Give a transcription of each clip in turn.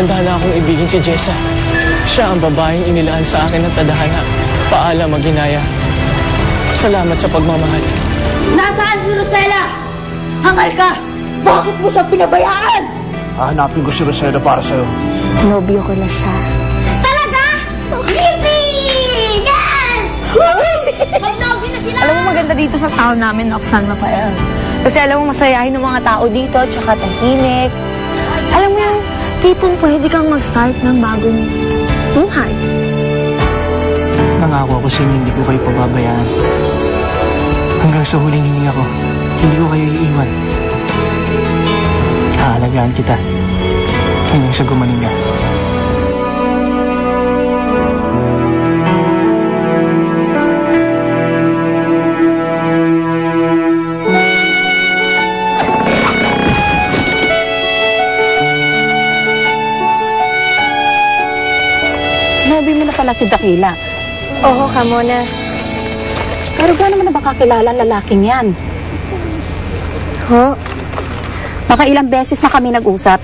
handa na akong ibigin si Jessa. Siya ang babaeng inilaan sa akin ng tadhana. Paalam, Aginaya. Salamat sa pagmamahal. Nasaan si Rosella? Hangal ka! Bakit mo siya pinabayaan? Hahanapin ko si Rosella para sa'yo. Nobyo ko na siya. Talaga? Yippee! Yes! Mag-nobyo na sila! Alam mo, maganda dito sa town namin, Oxan, Rafael. Kasi alam mo, masayahin ng mga tao dito, tsaka tahimik. Alam mo yung tipong pwede kang mag-start ng bagong buhay. Nangako ako sa inyo, hindi ko kayo pababayaan. Hanggang sa huling hininga ko, hindi ko kayo iiwan. Aalagaan kita. Hanggang sa gumaling ka. Nabi mo na pala si Dakila. Oo, Kamona. Pero gaano mo na ba kakilala ang lalaking yan? Ho? Baka ilang beses na kami nag-usap.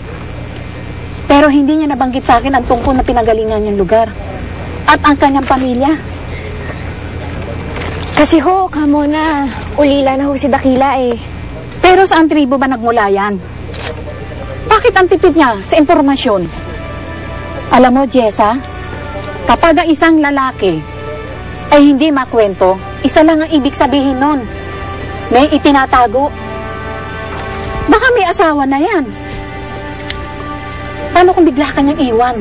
Pero hindi niya nabanggit sa akin ang tungkol na pinagalingan niyang lugar. At ang kanyang pamilya. Kasi ho, Kamona, ulila na ho si Dakila eh. Pero saan tribo ba nagmula yan? Bakit ang tipid niya sa impormasyon? Alam mo, Jessa, kapag ang isang lalaki ay hindi makwento, isa lang ang ibig sabihin nun. May itinatago. Baka may asawa na yan. Paano kung bigla ka niyang iwan?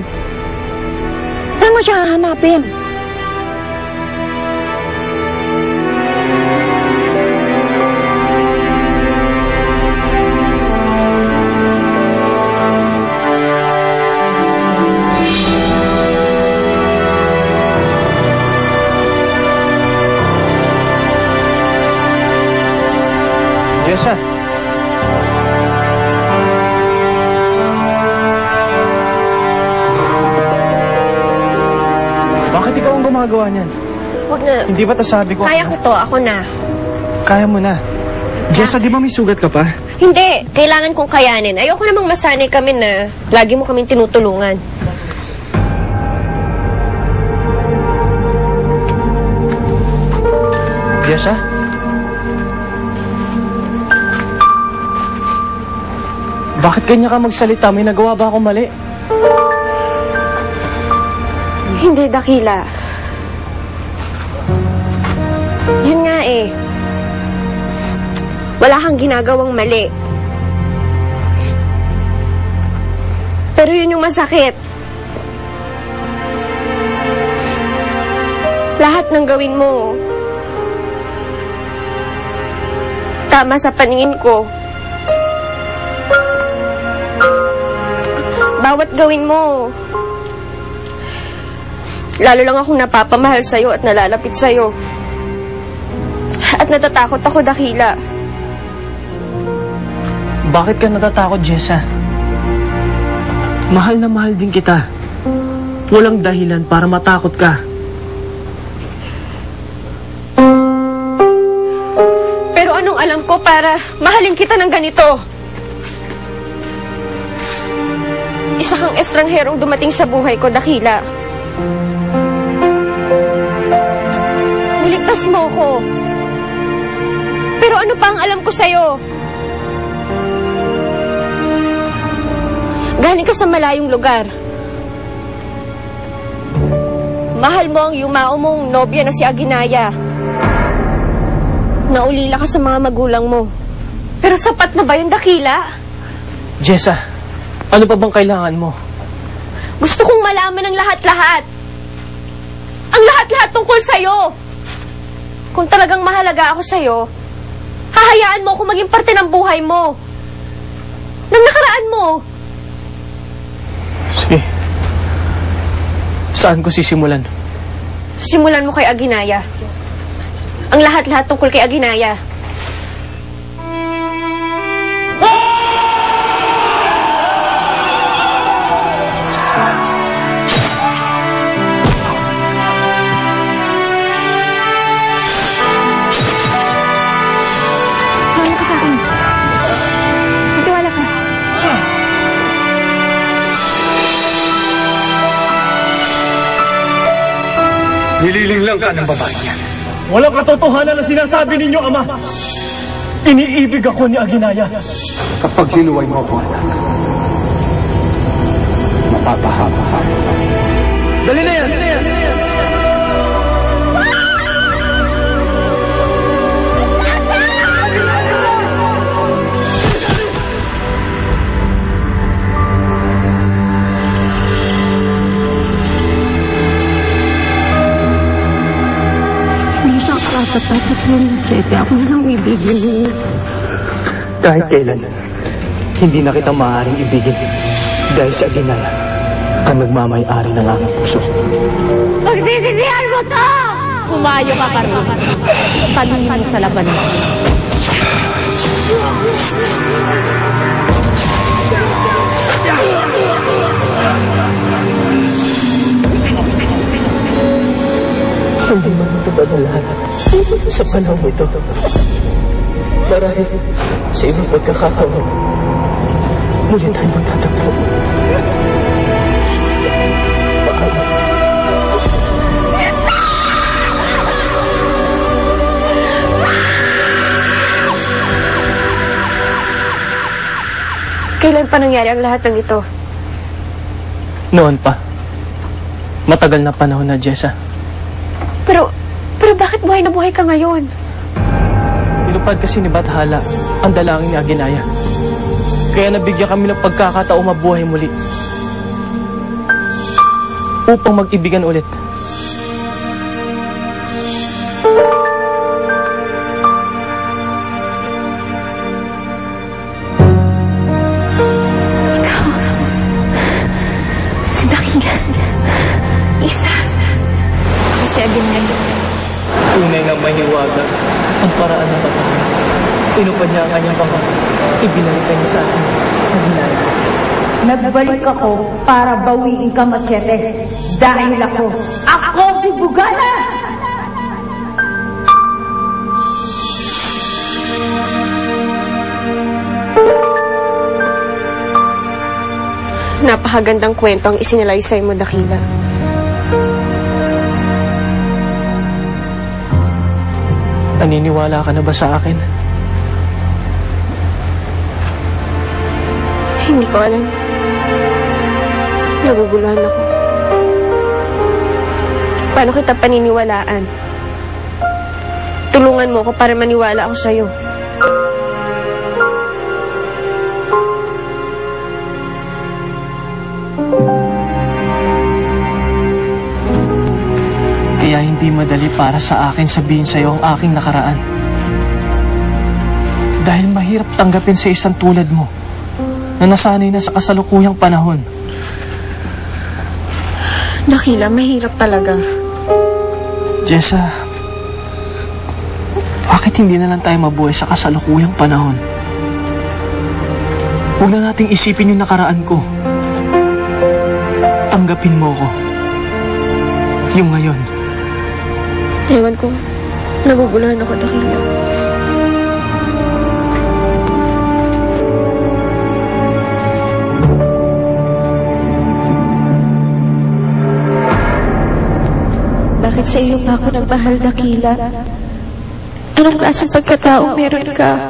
Saan mo siya hahanapin? Jessa. Bakit ikaw ang gumagawa niyan? Huwag na. Hindi ba sabi ko? Kaya ko to, ako na. Kaya mo na. Jessa, di ba may sugat ka pa? Hindi, kailangan kong kayanin. Ayoko namang masanay kami na lagi mo kaming tinutulungan. Jessa? Bakit ganyan ka magsalita? May nagawa ba ako mali? Hindi, Dakila. Yun nga eh. Wala kang ginagawang mali. Pero yun yung masakit. Lahat ng gawin mo, tama sa paningin ko. Bawat gawin mo, lalo lang akong napapamahal sa'yo at nalalapit sa'yo. At natatakot ako, Dakila. Bakit ka natatakot, Jessa? Mahal na mahal din kita. Walang dahilan para matakot ka. Pero anong alam ko para mahalin kita ng ganito? Isa kang estrangherong dumating sa buhay ko, Dakila. Niligtas mo ko. Pero ano pa ang alam ko sa'yo? Galing ka sa malayong lugar. Mahal mo ang yumao mong nobya na si Aginaya. Naulila ka sa mga magulang mo. Pero sapat na ba yun, Dakila? Jessa, ano pa bang kailangan mo? Gusto kong malaman ang lahat-lahat. Ang lahat-lahat tungkol sa'yo. Kung talagang mahalaga ako sa'yo, hahayaan mo ako maging parte ng buhay mo. Nang nakaraan mo. Sige. Saan ko sisimulan? Simulan mo kay Aginaya. Ang lahat-lahat tungkol kay Aginaya. Sumama ka sa akin. Magtiwala ka. Nililing lang ka ng babae niyan. Walang katotohanan na sinasabi ninyo, Ama. Iniibig ako ni Aginaya. Kapag sinuway mo ako, anak, mapapahaba. Dali na yan! Hindi siya katapat sa Jesse. Ako na lang ibigin niya. Kahit kailan, hindi na kita maaaring ibigin dahil si Aginaya ang nagmamay-ari ng aking puso. Pagsisisihan mo to! Kumayo ka pa rin. Tanungin mo sa labanan. Hindi man matubad ang lahat sa panahon ito. Marahil sa ibang pagkakataon, muli tayo magtatagpo. Kailan pa nangyari ang lahat ng ito? Noon pa. Matagal na panahon na, Jessa. Pero bakit buhay na buhay ka ngayon? Tinupad kasi ni Bathala ang dalangin ni Aginaya. Kaya nabigyan kami ng pagkakataong mabuhay muli. Upang mag-ibigan ulit. Si Dakila. Isa. Si Aginaya. Tunay na mahiwaga ang paraan ng Bathala. Tinupad niya ang kanyang pangako. Ibinalikan niya sa akin. Aginaya. Nagbalik ako para bawiin ka, Machete. Dahil ako si Bugana! Napakagandang kwento ang isinalaysay mo, Dakila. Naniniwala ka na ba sa akin? Hindi ko alam. Naguguluhan ako. Paano kita paniniwalaan? Tulungan mo ako para maniwala ako sa'yo. Kaya hindi madali para sa akin sabihin sa'yo ang aking nakaraan. Dahil mahirap tanggapin sa isang tulad mo na nasanay na sa kasalukuyang panahon. Dakila, mahirap talaga. Jessa, bakit hindi na lang tayo mabuhay sa kasalukuyang panahon? Huwag na nating isipin yung nakaraan ko. Tanggapin mo ko. Yung ngayon. Ewan ko. Naguguluhan ako, Dakila. Bakit sa iyo pa ako nagmahal, Dakila? Anong klaseng pagkatao meron ka?